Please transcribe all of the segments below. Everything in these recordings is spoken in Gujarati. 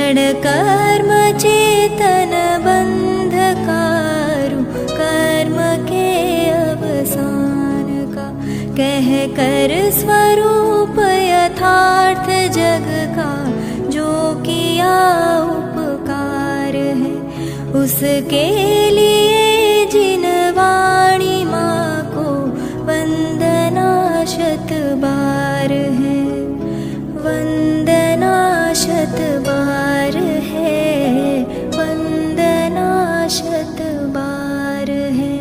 क्षण कर्म चेतन बंधकारु कर्म के अवसान का, कह कर स्वरूप यथार्थ जग का जो किया उपकार है, उसके लिए जिन वाणी माँ को वंदना शत बार है, वंदना शत बार है, वंदना शत बार है।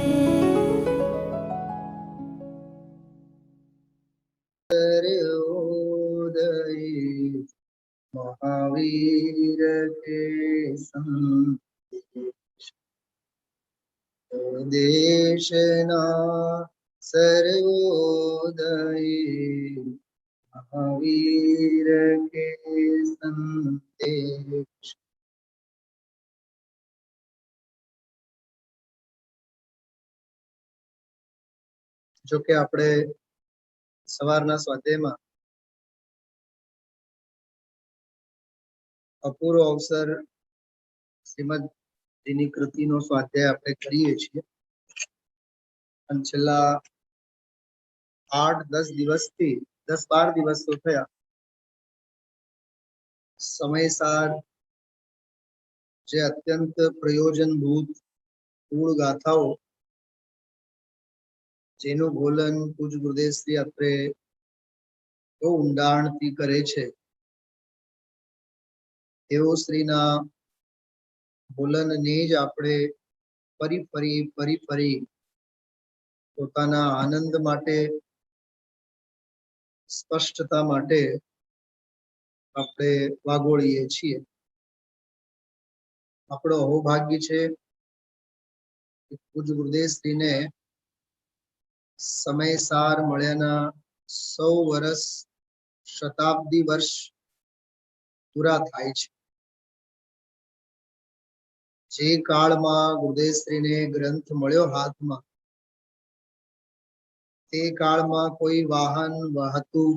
महावीर के संदेश, देशना सर्वोदय महावीर के संदेश। जो कि આપણે સવારના સ્વાધ્યાયમાં અપૂર્વ અવસર શ્રીમદજીની કૃતિનો સ્વાધ્યાય આપણે કરીએ છીએ અને છેલ્લા 8-10 દિવસથી 10-12 દિવસો થયા સમયસાર જે અત્યંત પ્રયોજનભૂત મૂળ ગાથાઓ જેનું બોલન પૂજ ગુરુદેવશ્રી અત્રે બહુ ઊંડાણથી કરે છે, તેઓ શ્રીના બોલનને જ આપણે ફરી પોતાના આનંદ માટે, સ્પષ્ટતા માટે આપણે વાગોળીએ છીએ. આપણો અહોભાગ્ય છે કે પૂજ ગુરુદેવશ્રીને સમયસાર મળ્યાના 100 વર્ષ, શતાબ્દી વર્ષ પૂરા થાય છે. જે કાળમાં ગુરુદેવશ્રીને ગ્રંથ મળ્યો હાથમાં, તે કાળમાં કોઈ વાહન વાહતું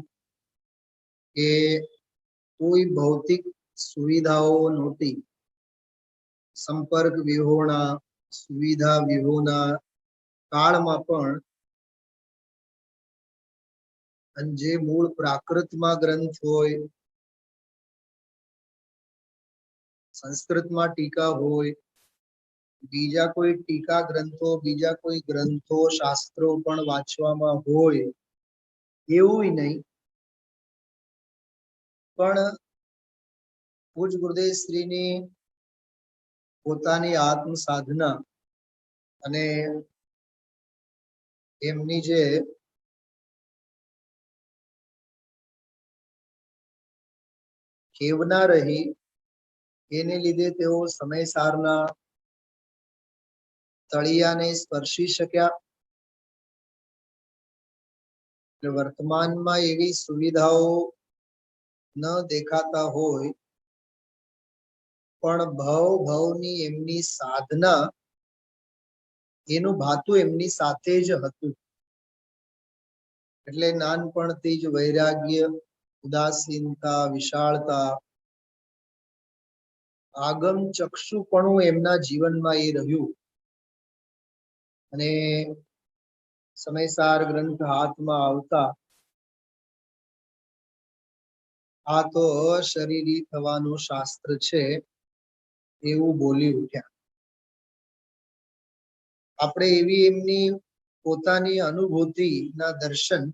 કે કોઈ ભૌતિક સુવિધાઓ નહોતી. સંપર્ક વિહોણા, સુવિધા વિહોણા કાળમાં પણ જે મૂળ પ્રાકૃતમાં ગ્રંથ હોય, સંસ્કૃતમાં ટીકા હોય, બીજા કોઈ ટીકા ગ્રંથો, બીજા કોઈ ગ્રંથો શાસ્ત્રો પણ વાંચવામાં હોય એવું નહીં, પણ પૂજ ગુરુદેવશ્રીની પોતાની આત્મ સાધના અને એમની જે કેવના રહી એને લીધે તેઓ સમયસારના તળિયાને સ્પર્શી શક્યા. વર્તમાનમાં એવી સુવિધાઓ ન દેખાતા હોય પણ ભવની એમની સાધના એનું ભાતું એમની સાથે જ હતું. એટલે નાનપણથી જ વૈરાગ્ય, ઉદાસીનતા, વિશાળતા, આગમ ચક્ષુપણું એમના જીવનમાં એ રહ્યું અને સમયસાર ગ્રંથ હાથમાં આવતા આ તો અશરીરી થવાનું શાસ્ત્ર છે એવું બોલી ઉઠ્યા. આપણે એવી એમની પોતાની અનુભૂતિના દર્શન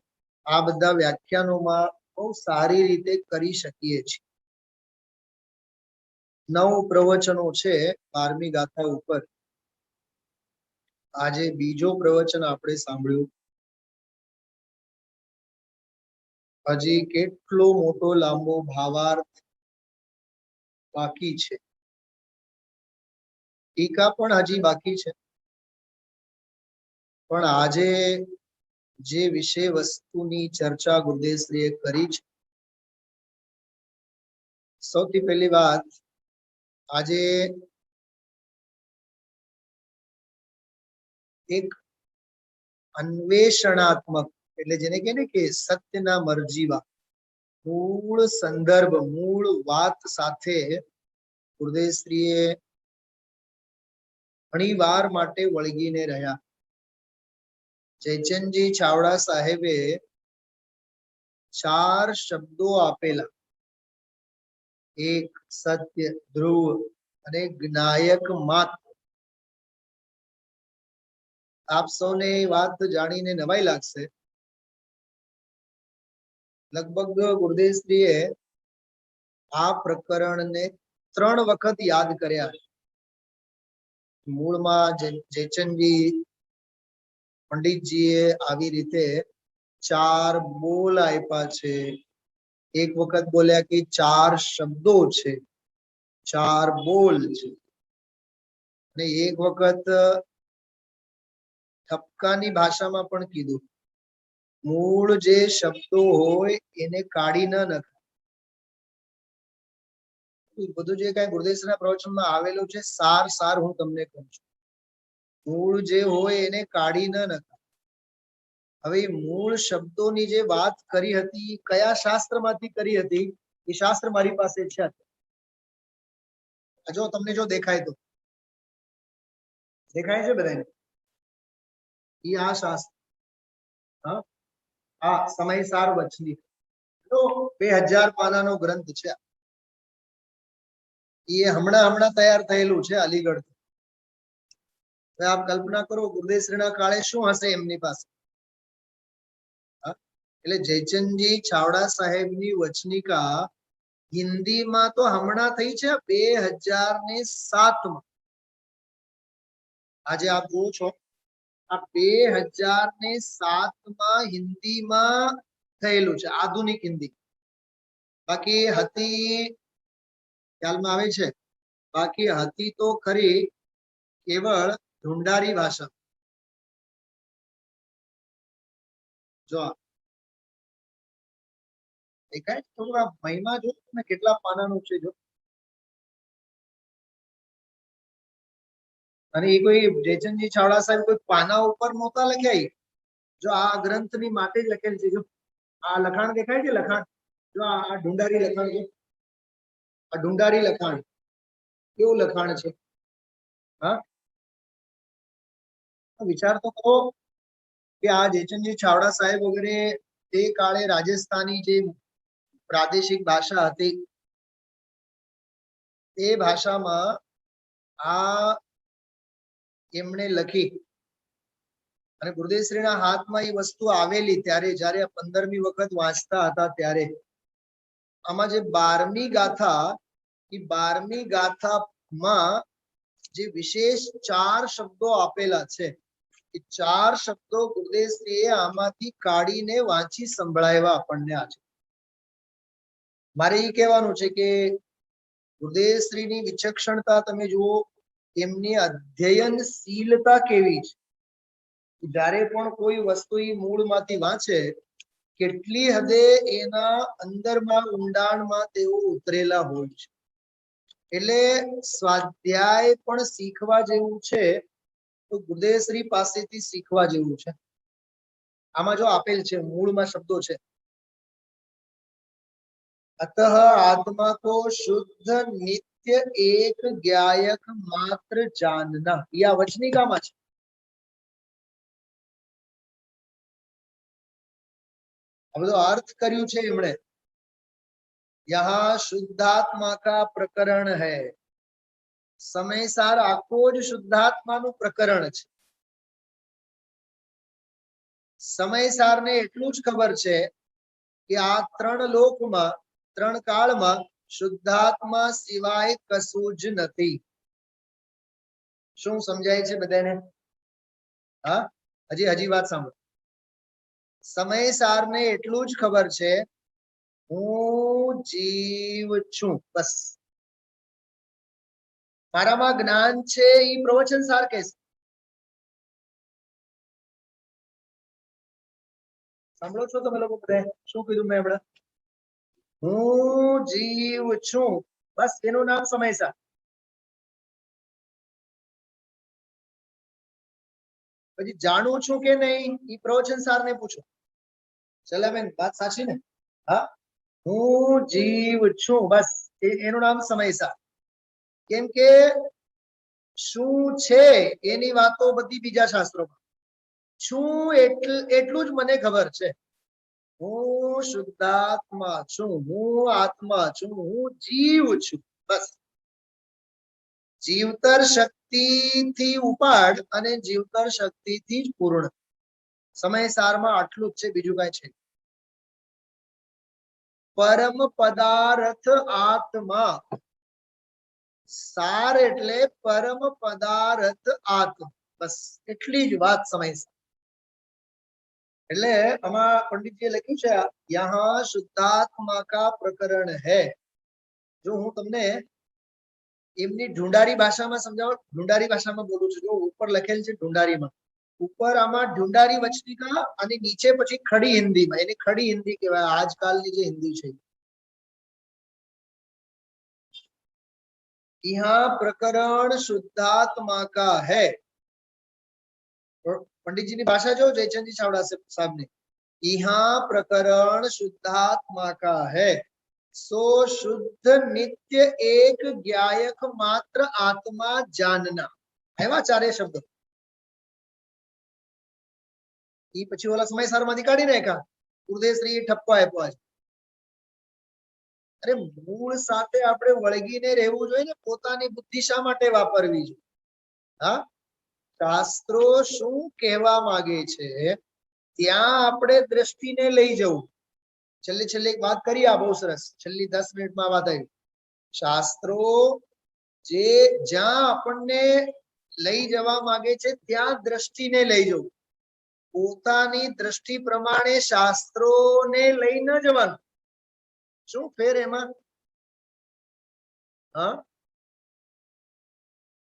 આ બધા વ્યાખ્યાનોમાં બહુ સારી રીતે કરી શકીએ છીએ. 9 પ્રવચનો છે 12મી ગાથા ઉપર. આજે બીજો પ્રવચન આપણે સાંભળ્યું. હજી કેટલો મોટો લાંબો ભાવાર્થ બાકી છે, ટીકા પણ હજી બાકી છે, પણ આજે જે વિષય વસ્તુની ચર્ચા ગુરુદેવશ્રીએ કરી છે, સૌથી પહેલી વાત, આજે એક અન્વેષણાત્મક, એટલે જેને કહે ને કે સત્યના મરજીવા મૂળ સંદર્ભ, મૂળ વાત સાથે ગુરુદેવશ્રીએ ઘણી વાર માટે વળગીને રહ્યા. જયચંદજી ચાવડા સાહેબે 4 શબ્દો આપેલા: એક, સત્ય, ધ્રુવ અને જ્ઞાયક માત્ર. આપ સૌને વાત જાણીને નવાઈ લાગશે. લગભગ ગુરુદેવશ્રીએ આ પ્રકરણને 3 વખત યાદ કર્યા. મૂળમાં જયચંદજી પંડિતજીએ આવી રીતે 4 બોલ આપ્યા છે. એક વખત બોલ્યા કે 4 શબ્દો છે, 4 બોલ છે, અને એક વખત ઠપકાની ભાષામાં પણ કીધું, મૂળ જે શબ્દો હોય એને કાઢી ન નખાય. બધું જે કઈ ગુરુદેવશ્રીના પ્રવચનમાં આવેલું છે, સાર હું તમને કહું છું. મૂળ જે હોય એને કાઢી ન નખાય. હવે મૂળ શબ્દોની જે વાત કરી હતી, કયા શાસ્ત્રમાંથી કરી હતી, એ શાસ્ત્ર મારી પાસે છે. જો તમને જો દેખાય તો દેખાય છે બધાને? એ આ શાસ્ત્ર, આ સમયસાર વચની 2000 પાનાનો ગ્રંથ છે. એ હમણાં તૈયાર થયેલું છે અલીગઢ. આપ કલ્પના કરો ગુરુદેવશ્રીના કાળે શું હશે એમની પાસે. એટલે જયચંદજી ચાવડા સાહેબની વચનિકા હિન્દીમાં તો હમણાં થઈ છે 2007માં. આજે આપ જુઓ છો, આ 2007માં હિન્દીમાં થયેલું છે, આધુનિક હિન્દી. બાકી હતી, ખ્યાલમાં આવે છે, બાકી હતી તો ખરી કેવળ ઢુંઢારી ભાષા. જો દેખાય થોડું આ મહિમા જો તમે કેટલા પાનાનું છે જો. અને એ કોઈ જયચંદજી ચાવડા સાહેબ કોઈ પાના ઉપર નહોતા લખ્યા. જો આ ગ્રંથની માટે જ લખેલ છે. જો આ લખાણ દેખાય છે, લખાણ જો આ ઢુંઢારી લખાણ છે, આ ઢુંઢારી લખાણ કેવું લખાણ છે. હા, વિચાર તો કરો કે આ જયચંદજી ચાવડા સાહેબ વગેરે તે કાળે રાજસ્થાની જે પ્રાદેશિક ભાષા હતી, તે ભાષામાં આ એમણે લખી. અને ગુરુદેવશ્રીના હાથમાં એ વસ્તુ આવેલી ત્યારે, જયારે 15મી વખત વાંચતા હતા ત્યારે આમાં જે 12મી ગાથા, એ 12મી ગાથામાં જે વિશેષ 4 શબ્દો આપેલા છે, એ 4 શબ્દો ગુરુદેવશ્રીએ આમાંથી કાઢીને વાંચી સંભળાવ્યા આપણને. આજે મારે એ કહેવાનું છે કે ગુરુદેવશ્રીની વિચક્ષણતા તમે જુઓ, એમની અધ્યયનશીલતા કેવી છે. જ્યારે પણ કોઈ વસ્તુ એ મૂળમાંથી વાંચે, કેટલી હદે એના અંદરમાં ઊંડાણમાં તેઓ ઉતરેલા હોય છે. એટલે સ્વાધ્યાય પણ શીખવા જેવું છે તો ગુરુદેવશ્રી પાસેથી શીખવા જેવું છે. આમાં જો આપેલ છે, મૂળમાં શબ્દો છે, અતઃ આત્મા કો શુદ્ધ નિત્ય એક જ્ઞાયક માત્ર જાનના. આ વચનિકામાં છે. આ બધો અર્થ કર્યું છે એમણે. યહાં શુદ્ધાત્મા કા પ્રકરણ હૈ. સમયસાર આખો જ શુદ્ધાત્માનું પ્રકરણ છે. સમયસારને એટલું જ ખબર છે કે આ 3 લોકમાં, 3 કાળમાં શુદ્ધાત્મા સિવાય કશું જ નથી. શું સમજાય છે બધાને? હા, હજી વાત સાંભળો. સમયસારને એટલું જ ખબર છે, હું જીવ છું, બસ. મારામાં જ્ઞાન છે એ પ્રવચન સાર કે સાંભળો છો તમે લોકો બધા? શું કીધું મેં હમણાં? હું જીવ છું, બસ. એનું નામ સમયસાર. પછી જાણું છું કે નહીં એ પ્રવચન સાર ને પૂછો. ચલાબેન વાત સાચી ને? હા, હું જીવ છું, બસ. એનું નામ સમયસાર. કેમ કે શું છે એની વાતો બધી બીજા શાસ્ત્રોમાં, શું એટલું જ મને ખબર છે. હું શુદ્ધાત્મા છું, હું આત્મા છું, હું જીવ છું. બસ જીવતર શક્તિથી ઉપાડ અને જીવતર શક્તિથી જ પૂર્ણ. સમય સારમાં આટલું જ છે, બીજું કઈ છે. પરમ પદાર્થ આત્મા. સાર એટલે પરમ પદાર્થ આત્મા. બસ એટલી જ વાત સમય. એટલે આમાં પંડિતજીએ લખ્યું છે યહાં શુદ્ધાત્મા કા પ્રકરણ હૈ. જો હું તમને એમની ઢુંઢારી ભાષામાં સમજાવું, ઢુંઢારી ભાષામાં બોલું છું. જો ઉપર લખેલ છે ઢુંઢારીમાં, ઉપર આમાં ઢુંઢારી વચનિકા અને નીચે પછી ખડી હિન્દીમાં, એને ખડી હિન્દી કહેવાય, આજકાલની જે હિન્દી છે. यहाँ प्रकरण शुद्धात्मा का है. पंडित जी की भाषा जो जयचंद जी चावड़ा साहब ने, यहाँ प्रकरण शुद्धात्मा का है, सो शुद्ध नित्य एक ज्ञायक मात्र आत्मा जानना. एवा चारे शब्द ई पछी ओला समय सार मांथी काढी नाख्या. गुरुदेवश्री ठप्पो आप्यो છે. अरे मूळ साथे આપણે વળગીને રહેવું જોઈએ ને, પોતાની બુદ્ધિ શા માટે વાપરવી જોઈએ? હા, શાસ્ત્રો શું કહેવા માંગે છે ત્યાં આપણે દ્રષ્ટિને લઈ જવું. છેલ્લે એક વાત કરી, આ બહુ સરસ, છેલ્લી 10 મિનિટમાં વાત આવી. શાસ્ત્રો જે જ્યાં આપણને લઈ જવા માંગે છે ત્યાં દ્રષ્ટિને લઈ જવું. પોતાની દ્રષ્ટિ પ્રમાણે શાસ્ત્રોને લઈ ન જવાનું. શું ફેર એમાં? હા,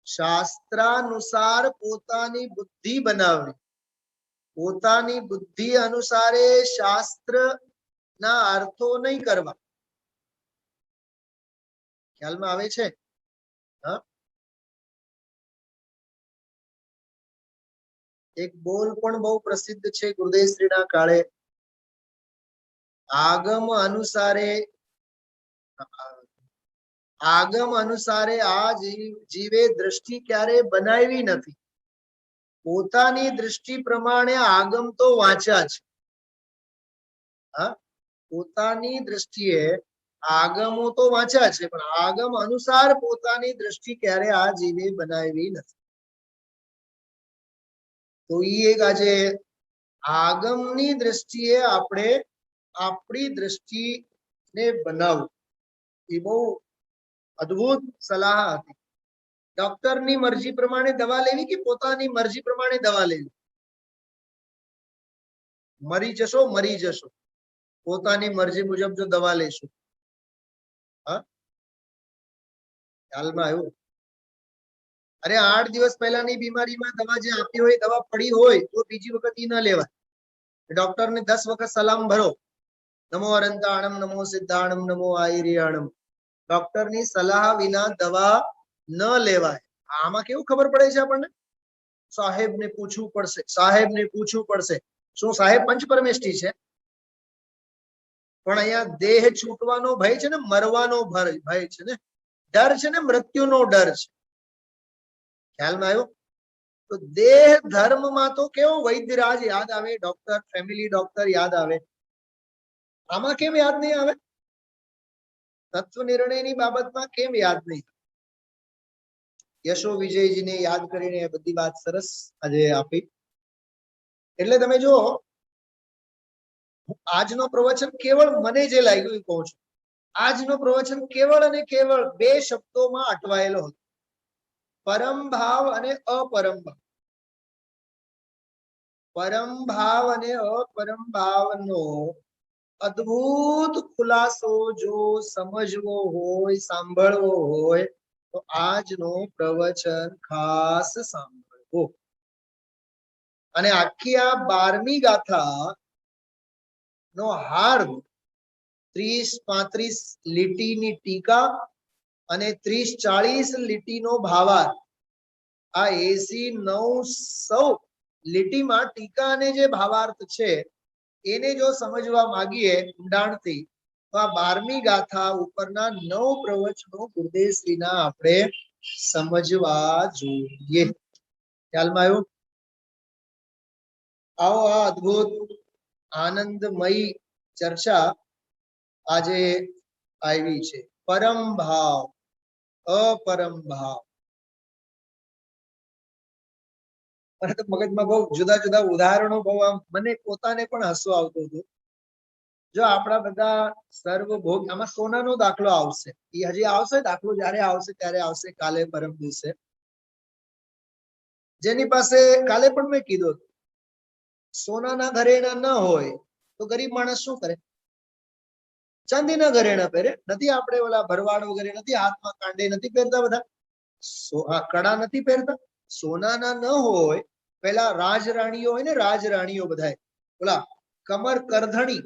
શાસ્ત્રાનુસાર પોતાની બુદ્ધિ બનાવવી, પોતાની બુદ્ધિ અનુસારે શાસ્ત્ર ના અર્થો નહીં કરવા. ખ્યાલમાં આવે છે? હા, એક બોલ પણ બહુ પ્રસિદ્ધ છે ગુરુદેવશ્રીના કાળે. આગમ અનુસારે આ જીવે દ્રષ્ટિ ક્યારે બનાવી નથી. પોતાની દ્રષ્ટિ પ્રમાણે આગમ તો વાંચ્યા છે. હા, પોતાની દ્રષ્ટિએ આગમો તો વાંચ્યા છે, પણ આગમ અનુસાર પોતાની દ્રષ્ટિ ક્યારે આ જીવે બનાવી નથી. તો એ એક આજે આગમની દ્રષ્ટિએ આપણે આપણી દ્રષ્ટિને બનાવવું, એ બહુ અદ્ભુત સલાહ હતી. ડોક્ટરની મરજી પ્રમાણે દવા લેવી કે પોતાની મરજી પ્રમાણે દવા લેવી? મરી જશો પોતાની મરજી મુજબ જો દવા લેશો. હા, ખ્યાલમાં આવ્યું? અરે 8 દિવસ પહેલાની બીમારીમાં દવા જે આપી હોય, દવા પડી હોય તો બીજી વખત ઈ ન લેવાય. ડોક્ટરને 10 વખત સલામ ભરો, નમો અનંતાણમ, નમો સિદ્ધાણમ, નમો આયર્યાણમ. ડોક્ટરની સલાહ વિના દવા ન લેવાય. આમાં કેવું ખબર પડે છે આપણને? સાહેબને પૂછવું પડશે, સાહેબને પૂછવું પડશે. શું સાહેબ પંચ પરમેષ્ઠી છે? પણ અહીંયા દેહ છૂટવાનો ભય છે ને, મરવાનો ભય છે ને, ડર છે ને, મૃત્યુનો ડર છે. ખ્યાલમાં આવ્યો? તો દેહ ધર્મમાં તો કેવો વૈદ્યરાજ યાદ આવે, ડોક્ટર, ફેમિલી ડોક્ટર યાદ આવે. આમાં કેમ યાદ નહીં આવે? તત્વ નિર્ણયની બાબતમાં કેમ યાદ નહીં? યશો વિજયજીને યાદ કરીને બધી વાત સરસ આજે આપી. એટલે તમે જો આજનો પ્રવચન કેવળ મને જે લાગ્યું એ કહું છું. આજનો પ્રવચન કેવળ અને કેવળ 2 શબ્દોમાં અટવાયેલો હતો, પરમ ભાવ અને અપરમ ભાવ. પરમ ભાવ અને અપરમ ભાવનો અદ્ભુત ખુલાસો જો સમજવો હોય, સાંભળવો હોય તો આજનો પ્રવચન ખાસ સાંભળવો. અને આખી આ 12મી ગાથા નો હાર 30-35 લીટીની ટીકા અને 30-40 લીટીનો ભાવાર્થ. આ 80-900 લીટીમાં ટીકા અને જે ભાવાર્થ છે એને જો સમજવા માંગીએ ઊંડાણથી તો આ 12મી ગાથા ઉપરના 9 પ્રવચનો ગુરુદેવશ્રીના આપણે સમજવા જોઈએ. ખ્યાલમાં આવ્યું? આવો આ અદ્ભુત આનંદમયી ચર્ચા આજે આવી છે. પરમ ભાવ, અપરમ ભાવ. મને તો મગજમાં બહુ જુદા જુદા ઉદાહરણો બહુ આમ મને પોતાને પણ હસવું આવતું હતું. જો આપણા બધા સર્વભોગ, આમાં સોનાનો દાખલો આવશે, એ હજી આવશે દાખલો, જ્યારે આવશે ત્યારે આવશે, કાલે પરમ દિવસે. જેની પાસે, કાલે પણ મેં કીધું, સોનાના ઘરેણા ન હોય તો ગરીબ માણસ શું કરે? ચાંદીના ઘરેણા પહેરે. નથી આપણે ઓલા ભરવાડ વગેરે નથી, હાથમાં કાંડે નથી પહેરતા બધા, કડા નથી પહેરતા. સોનાના ન હોય, પેલા રાજરાણીઓ હોય ને, રાજરાણીઓ બધાય ઓલા કમર કરધણી,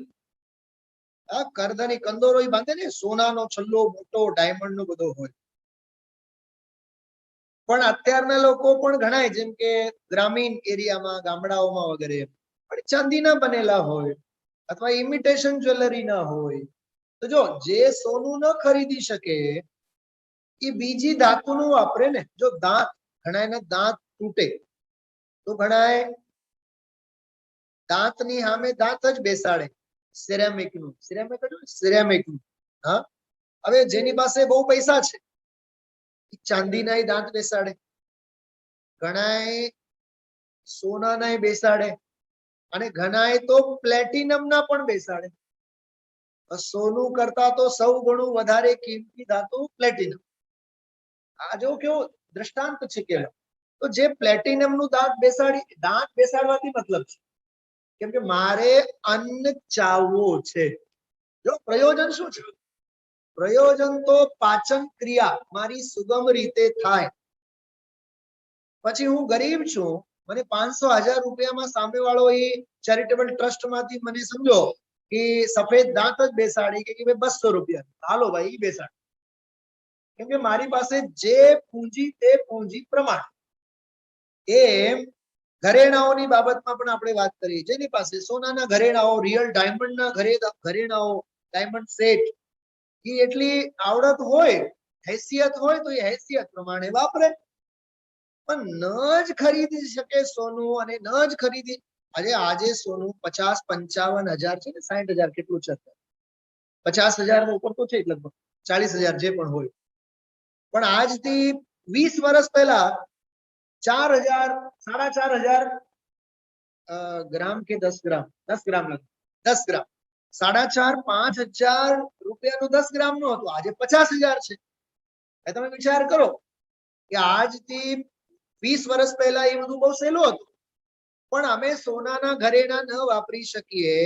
આ કરધણી કંદોરો બાંધે ને, સોનાનો છલ્લો મોટો ડાયમંડ નો બધો હોય. પણ અત્યારના લોકો પણ ઘણા, જેમ કે ગ્રામીણ એરિયામાં, ગામડાઓમાં વગેરે પણ ચાંદીના બનેલા હોય અથવા ઇમિટેશન જ્વેલરી ના હોય. તો જો જે સોનું ન ખરીદી શકે એ બીજી ધાતુનું વાપરે ને. જો દાંત, ઘણા દાંત તૂટે તો ઘણા દાંતની સામે દાંત જ બેસાડે, સિરેમિક નું. સિરેમિક નું. હા, હવે જેની પાસે બહુ પૈસા છે ચાંદીના દાંત બેસાડે, ઘણા સોનાના બેસાડે, અને ઘણા તો પ્લેટિનમ ના પણ બેસાડે. સોનું કરતા તો 100 ગણું વધારે કિંમતી ધાતુ પ્લેટિનમ. આ જો કેવો દ્રષ્ટાંત છે કે, તો જે પ્લેટિનમ નું દાંત બેસાડવાથી મતલબ છે, કેમ કે મારે અન્ન ચાવવો છે. જો પ્રયોજન શું છે? પ્રયોજન તો પાચન ક્રિયા મારી સુગમ રીતે થાય. પછી હું ગરીબ છું, મને 500,000 રૂપિયામાં સામે વાળો એ ચેરિટેબલ ટ્રસ્ટ માંથી મને સમજો કે સફેદ દાંત જ બેસાડી કે 200 રૂપિયા, હાલો ભાઈ ઈ બેસાડ. કેમ કે મારી પાસે જે પૂંજી તે પૂંજી પ્રમાણે. એમ ઘરેણાઓની બાબતમાં પણ આપણે વાત કરીએ, જેની પાસે સોનાના ઘરેણાઓ, રિયલ ડાયમંડના ઘરેણાઓ, ડાયમંડ સેટ, એ એટલી આવડત હોય, હેસિયત હોય તો એ હેસિયત પ્રમાણે વાપરે. પણ ન જ ખરીદી શકે સોનું, અને ન જ ખરીદી, આજે સોનું 50-55 હજાર છે ને, 60,000 કેટલું છે? 50,000 ઉપર તો છે લગભગ, 40,000 જે પણ હોય. પણ આજથી 20 વર્ષ પહેલા 4,000, 4,500 ગ્રામ કે 10 ગ્રામ, 10 ગ્રામ, 10 ગ્રામ, 4,500-5,000 રૂપિયાનું 10 ગ્રામ નું હતું. આજે 50,000 છે. તમે વિચાર કરો કે આજથી 20 વર્ષ પહેલા એ બધું બહુ સહેલું હતું. પણ અમે સોનાના ઘરેણા ન વાપરી શકીએ,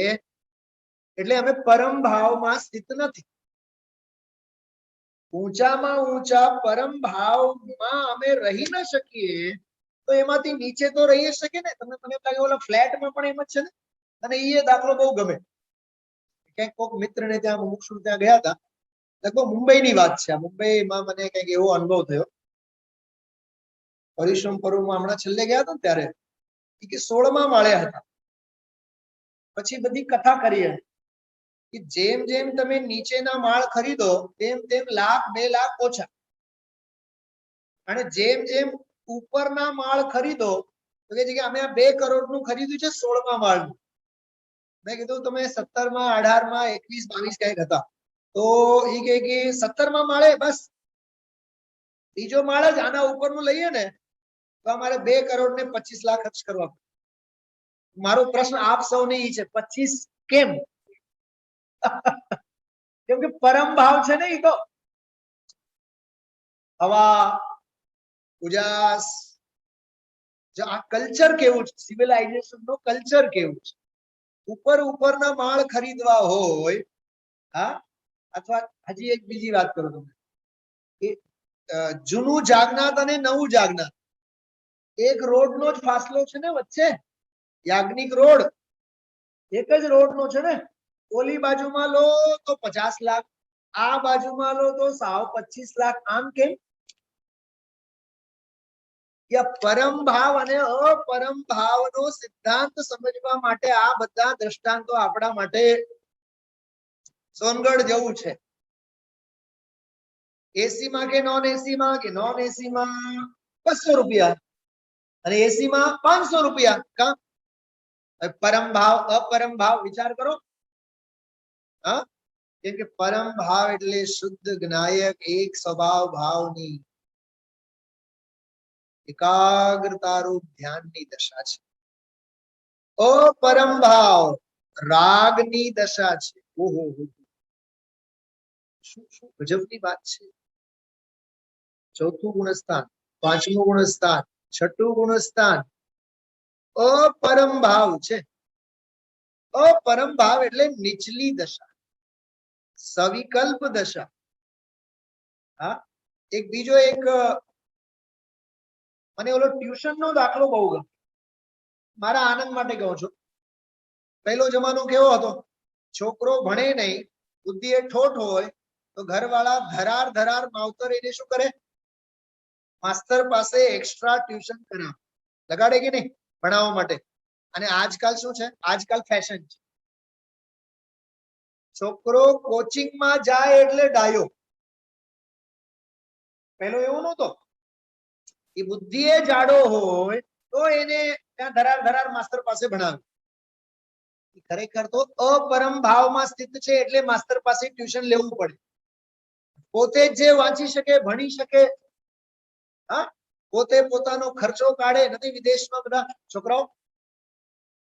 એટલે અમે પરમ ભાવમાં સ્થિત નથી. ઊંચામાં ઊંચા પરમ ભાવમાં અમે રહી ન શકીએ, તો એમાંથી નીચે તો રહી શકે ને. તમને લાગે ઓલા ફ્લેટમાં પણ એમ જ છે ને. અને એ દાખલો બહુ ગમે. ક્યાંક કોઈક મિત્રને ત્યાં મુક્ષુર ત્યાં ગયા હતા, લગભગ મુંબઈની વાત છે. મુંબઈમાં મને કંઈક એવો અનુભવ થયો. પરિશ્રમ પર્વમાં હમણાં છેલ્લે ગયા હતા ને ત્યારે, કે 16મા માળે હતા. પછી બધી કથા કરી કે જેમ જેમ તમે નીચેના માળ ખરીદો તેમ તેમ લાખ 2 લાખ ઓછા, અને જેમ જેમ ઉપરના માળ ખરીદો તો કે અમે આ 2 કરોડ નું ખરીદ્યું છે 16મા માળનું. મેં કીધું તમે 17માં, 18માં, 21, 22 કઈક હતા, તો એ કે 17મા માળે બસ બીજો માળ જ આના ઉપરનું લઈએ ને તો અમારે 2 કરોડ ને 25 લાખ ખર્ચ કરવા. મારો પ્રશ્ન આપ સૌને ઈ છે, 25 કેમ? કેમ કે પરમ ભાવ છે ને. ઈ તો હવા, ઉજાસ, જો આ કલ્ચર કેવું છે, સિવિલાઇઝેશન નો કલ્ચર કેવું છે. ઉપરના માળ ખરીદવા હોય, હા, અથવા હજી એક બીજી વાત કરું તમને, કે જૂનું જાગનાથ અને નવું જાગનાથ, એક રોડ નો જ ફાસલો છે ને વચ્ચે. યાજ્ઞિક રોડ એક જ રોડ નો છે ને. ઓલી બાજુમાં લો તો 50 લાખ, આ બાજુમાં લો તો સાવ 25 લાખ. આમ કેમ? પરમ ભાવ અને અપરમ ભાવનો સિદ્ધાંત સમજવા માટે આ બધા દ્રષ્ટાંતો આપણા માટે સોનગઢ જેવું છે. એસી માં કે નોન એસી માં, કે નોન એસી માં 200 રૂપિયા અને એસી માં 500 રૂપિયા. કા પરમ ભાવ અપરમ ભાવ વિચાર કરો. હા, કેમ કે પરમ ભાવ એટલે શુદ્ધ જ્ઞાયક એક સ્વભાવ ભાવની એકાગ્રતા રૂપ ધ્યાનની દશા છે. અપરમ ભાવ રાગની દશા છે. ઓહો, શું શું ગજબની વાત છે. ચોથું ગુણસ્થાન, પાંચમું ગુણસ્થાન, છઠ્ઠું ગુણસ્થાન અપરમ ભાવ છે. અપરમ ભાવ એટલે નીચલી દશા, સવિકલ્પ દશા. હા, એક બીજો એક મને ઓલો ટ્યુશન નો દાખલો બહુ ગમે, મારા આનંદ માટે કહું છું. પહેલો જમાનો કેવો હતો? છોકરો ભણે નહીં, બુદ્ધિ એ ઠોઠ હોય તો ઘરવાળા ધરાર ધરાર માવતર એને શું કરે? માસ્તર પાસે એક્સ્ટ્રા ટ્યુશન કરાવે, લગાડે કે નહીં ભણાવવા માટે. અને આજકાલ શું છે? આજકાલ ફેશન છે. છોકરો કોચિંગમાં જાય એટલે ડાયો. પેલો એવું નહોતો. એ બુદ્ધિ એ જાડો હોય તો એને ત્યાં ધરાર ધરાર માસ્તર પાસે ભણાવે. ખરેખર તો અપરમ ભાવમાં સ્થિત છે એટલે માસ્તર પાસે ટ્યુશન લેવું પડે. પોતે જે વાંચી શકે, ભણી શકે, હા, પોતે પોતાનો ખર્ચો કાઢે. નથી વિદેશમાં બધા છોકરાઓ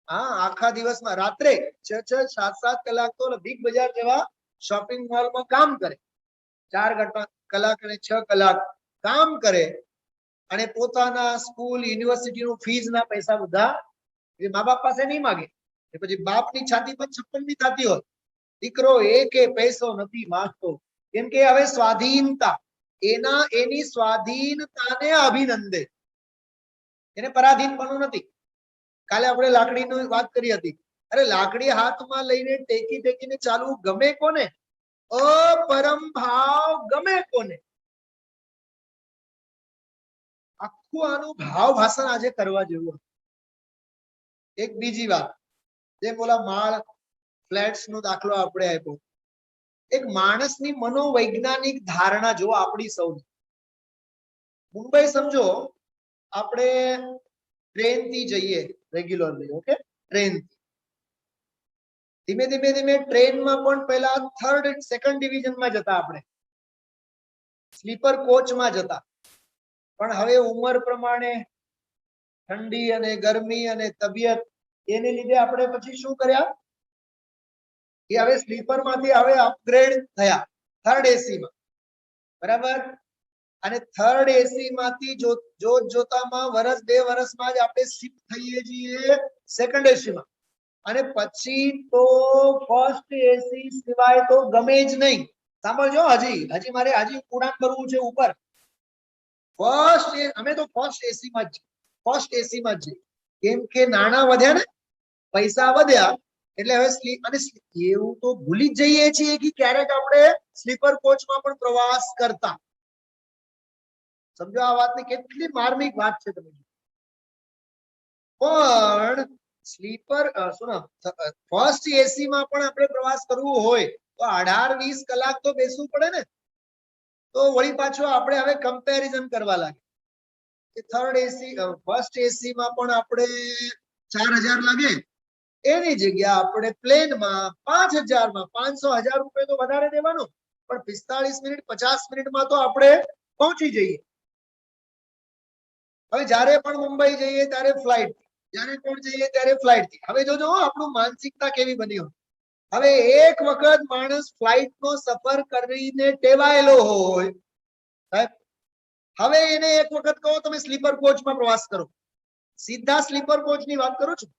હા આખા દિવસમાં રાત્રે 6-6, 7-7 કલાક તો બિગ બજાર જેવા શોપિંગ મોલમાં કામ કરે. 4 કલાક અને 6 કલાક કામ કરે અને પોતાના સ્કૂલ યુનિવર્સિટીનું ફીઝના પૈસા બધા એ મા બાપ પાસે નહીં માગે. પછી બાપની છાતી પર છપ્પનની થતી હોય, દીકરો એકે પૈસો નથી માંગતો. કેમ કે હવે સ્વાધીનતા, એની સ્વાધીનતાને અભિનંદે, એને પરાધીનપણું નથી. કાલે આપણે લાકડીની વાત કરી હતી. અરે લાકડી હાથમાં લઈને ટેકી ટેકીને ચાલવું ગમે કોને? અપરમ ભાવ ગમે કોને? આખું આનું ભાવ ભાષણ આજે કરવા જેવું. એક બીજી વાત, જે બોલા માળ ફ્લેટ્સ નો દાખલો આપણે આપ્યો. એક માણસની મનોવૈજ્ઞાનિક ધારણા જો આપણી સૌની. મુંબઈ સમજો, આપણે ટ્રેન થી જઈએ રેગ્યુલરલી, ઓકે, ટ્રેન. ધીમે ધીમે ધીમે ટ્રેનમાં પણ પહેલા થર્ડ સેકન્ડ ડિવિઝનમાં જતા, આપણે સ્લીપર કોચમાં જતા. પણ હવે ઉંમર પ્રમાણે ઠંડી અને ગરમી અને તબિયત એને લીધે આપણે પછી શું કર્યા કે હવે સ્લીપર માંથી હવે અપગ્રેડ થયા થર્ડ એસી માં, બરાબર. અને થર્ડ એસી માંથી જોતામાં વર્ષ 2 વર્ષમાં જ આપણે શિફ્ટ થઈએ છીએ સેકન્ડ એસી માં. અને પછી તો ફર્સ્ટ એસી સિવાય તો ગમે જ નહીં. સાંભળજો, હજી મારે ઉડાન ભરવું છે ઉપર. અમે તો ફર્સ્ટ એસી માં જ કેમ કે નાણાં વધ્યા ને, પૈસા વધ્યા એટલે હવે અને એવું તો ભૂલી જ જઈએ છીએ કે ક્યારેક આપણે સ્લીપર કોચમાં પણ પ્રવાસ કરતા. સમજો આ વાતની કેટલી માર્મિક વાત છે. તમે પણ સ્લીપર ફર્સ્ટ એસી માં પણ આપણે પ્રવાસ કરવું હોય તો 18-20 કલાક તો બેસવું પડે ને. તો વળી પાછો આપણે હવે કમ્પેરિઝન કરવા લાગે કે થર્ડ એસી ફર્સ્ટ એસી માં પણ આપણે 4000 લાગે, એની જગ્યા આપણે પ્લેનમાં 5000 માં 500-1000 રૂપિયા તો વધારે દેવાનું, પણ 45 મિનિટ 50 મિનિટમાં તો આપણે પહોંચી જઈએ. હવે જ્યારે પણ મુંબઈ જઈએ ત્યારે ફ્લાઇટ, જ્યારે પણ જઈએ ત્યારે ફ્લાઇટ થી. હવે જોજો આપણું માનસિકતા કેવી બની હોય. હવે એક વખત માણસ ફ્લાઇટ નો સફર કરીને ટેવાયેલો હોય, હવે એને એક વખત કહો તમે સ્લીપર કોચમાં પ્રવાસ કરો, સીધા સ્લીપર કોચની વાત કરું છું.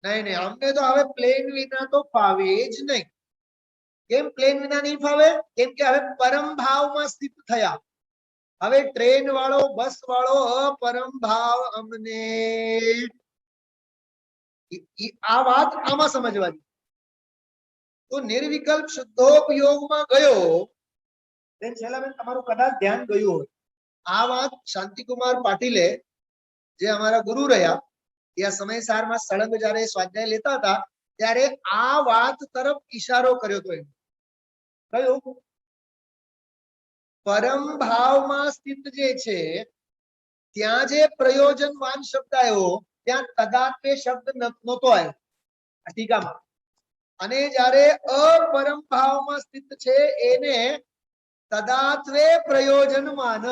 નહીં, અમને તો હવે પ્લેન વિના તો ફાવે જ નહીં. કેમ પ્લેન વિના નહીં ફાવે? કેમ કે હવે પરમ ભાવમાં સ્થિત થયા. હવે ટ્રેન વાળો, બસ વાળો અપરમ ભાવ અમને. આ વાત આમાં સમજવાની. તો નિર્વિકલ્પ શુદ્ધોપયોગમાં ગયો. છેલ્લા તમારું કદાચ ધ્યાન ગયું હોય, આ વાત શાંતિકુમાર પાટીલે, જે અમારા ગુરુ રહ્યા, ત્યાં સમયસારમાં સળંગ જયારે સ્વાધ્યાય લેતા હતા ત્યારે આ વાત તરફ ઈશારો કર્યો હતો. એમ કયો પરમ ભાવમાં સ્થિત જે છે ત્યાં જે પ્રયોજનવાન શબ્દ આવ્યો ત્યાં તદાત્વે શબ્દ નહોતો આવ્યો આ ટીકામાં, અને જ્યારે અપરમ ભાવમાં સ્થિત છે એને તદાત્વે પ્રયોજનમાન,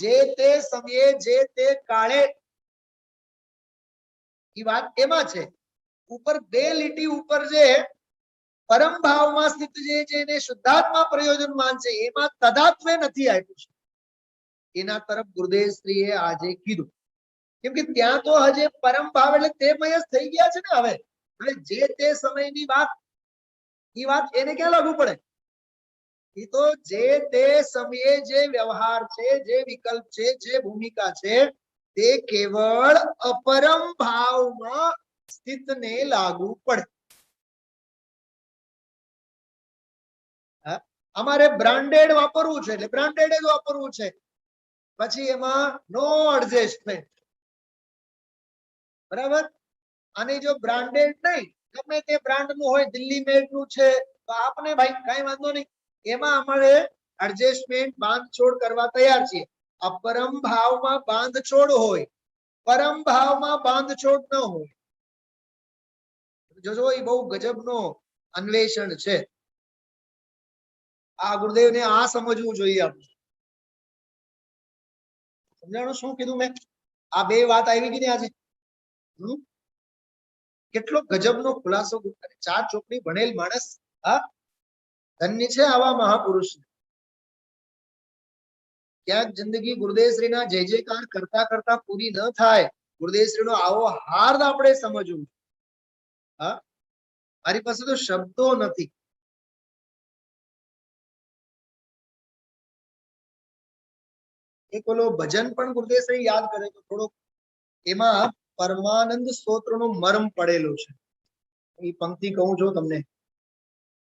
જે તે સમયે જે તે કાળે, એ વાત એમાં છે. ઉપર બે લીટી ઉપર જે પરમ ભાવમાં સ્થિત જે છે એને શુદ્ધાત્મા પ્રયોજનમાન છે એમાં તદાત્વે નથી આપ્યું છે. એના તરફ ગુરુદેવ શ્રીએ આજે કીધું, કેમ કે ત્યાં તો હજે પરમ ભાવ એટલે તે મય જ થઈ ગયા છે ને. હવે જે તે સમયની વાત, એ વાત એને ક્યાં લાગુ પડે? એ તો જે તે સમયે જે વ્યવહાર છે, જે વિકલ્પ છે, જે ભૂમિકા છે તે કેવળ અપરમ ભાવમાં સ્થિતને લાગુ પડે. અમારે બ્રાન્ડેડ વાપરવું છે એટલે બ્રાન્ડેડ જ વાપરવું છે, પછી એમાં નો એડજસ્ટમેન્ટ, બરાબર. અને જો બ્રાન્ડેડ નહીં, ગમે તે બ્રાન્ડ નું હોય, દિલ્હી મેડ નું છે તો આપને ભાઈ કઈ વાંધો નહીં, એમાં અમારે એડજસ્ટમેન્ટ બાંધછોડ કરવા તૈયાર છીએ. અપરમ ભાવમાં બાંધછોડ હોય, પરમ ભાવમાં બાંધછોડ ન હોય. જોજો એ બહુ ગજબનો અન્વેષણ છે. આ ગુરુદેવને આ સમજવું જોઈએ. આપણે સમજાણું શું કીધું મેં? આ બે વાત આવી ગઈ ને આજે. કેટલો ગજબનો ખુલાસો કરે. ચાર ચોપડી ભણેલ માણસ, હા, ધન્ય છે આવા મહાપુરુષ. ક્યાંક જિંદગી ગુરુદેવશ્રીના જય જયકાર કરતા કરતા પૂરી ન થાય. ગુરુદેવશ્રીનો આવો હાર્દ આપણે સમજવું. હા, મારી પાસે તો શબ્દો નથી. એક ઓલો ભજન પણ ગુરુદેવશ્રી યાદ કરે તો થોડોક એમાં પરમાનંદ સ્તોત્રનો મર્મ પડેલો છે. એ પંક્તિ કહું છું તમને.